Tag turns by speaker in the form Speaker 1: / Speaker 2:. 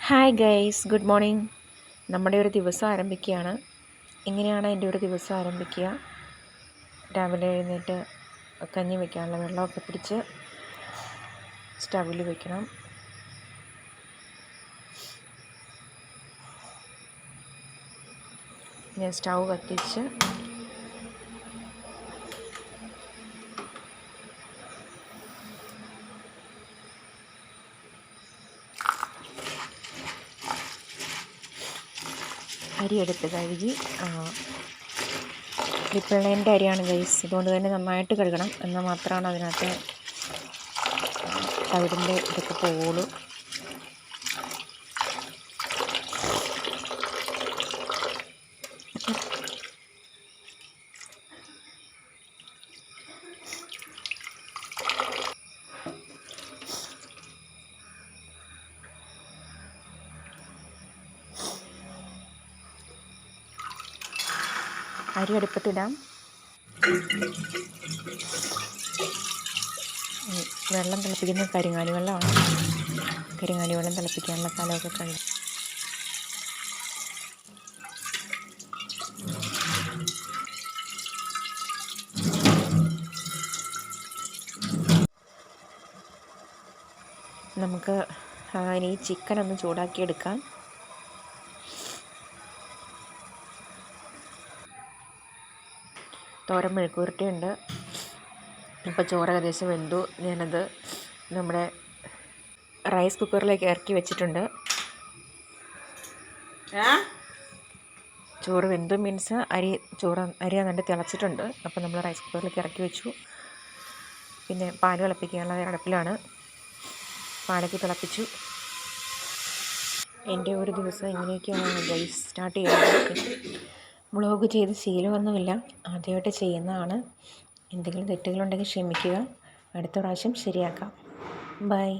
Speaker 1: Hi guys, good morning. നമ്മുടെ ഒരു ദിവസം ആരംഭിക്കുകയാണ്. എങ്ങനെയാണ് എൻ്റെ ഒരു ദിവസം ആരംഭിക്കുക? രാവിലെ എഴുന്നേറ്റ് കഞ്ഞി വയ്ക്കാനുള്ള വെള്ളമൊക്കെ പിടിച്ച് സ്റ്റൗവിൽ വയ്ക്കണം. ഞാൻ സ്റ്റൗ കത്തിച്ച് അരി എടുത്ത് കഴുകി, ലിപ്പിളേൻ്റെ അരിയാണ് ഗൈസ്. അതുകൊണ്ട് തന്നെ നന്നായിട്ട് കഴുകണം. എന്നാൽ മാത്രമാണ് അതിനകത്ത് തവിടിൻ്റെ ഇതൊക്കെ പോവുള്ളൂ. അരി അടുപ്പത്തിടാം. വെള്ളം തിളപ്പിക്കുന്നത് കരിങ്ങാലി വെള്ളമാണ്. കരിങ്ങാലി വെള്ളം തിളപ്പിക്കാനുള്ള സ്ഥലമൊക്കെ കഴിഞ്ഞു. നമുക്ക് ഇനി ചിക്കൻ ഒന്ന് ചൂടാക്കിയെടുക്കാം. തോരൻ മെഴുക്കുവരട്ടിയുണ്ട്. ഇപ്പോൾ ചോറ് ഏകദേശം വെന്തു. ഞാനത് നമ്മുടെ റൈസ് കുക്കറിലേക്ക് ഇറക്കി വെച്ചിട്ടുണ്ട്. ചോറ് വെന്തു മീൻസ് അരി നന്നായിട്ട് തിളച്ചിട്ടുണ്ട്. അപ്പോൾ നമ്മൾ റൈസ് കുക്കറിലേക്ക് ഇറക്കി വെച്ചു. പിന്നെ പാല് തിളപ്പിക്കാനുള്ള അടുപ്പിലാണ്. പാലൊക്കെ തിളപ്പിച്ചു. എൻ്റെ ഒരു ദിവസം ഇങ്ങനെയൊക്കെയാണ് ഗൈസ് സ്റ്റാർട്ട് ചെയ്യുന്നത്. വ്ളോഗ് ചെയ്ത് ശീലമൊന്നുമില്ല, ആദ്യമായിട്ട് ചെയ്യുന്നതാണ്. എന്തെങ്കിലും തെറ്റുകളുണ്ടെങ്കിൽ ക്ഷമിക്കുക. അടുത്ത പ്രാവശ്യം ശരിയാക്കാം. ബൈ.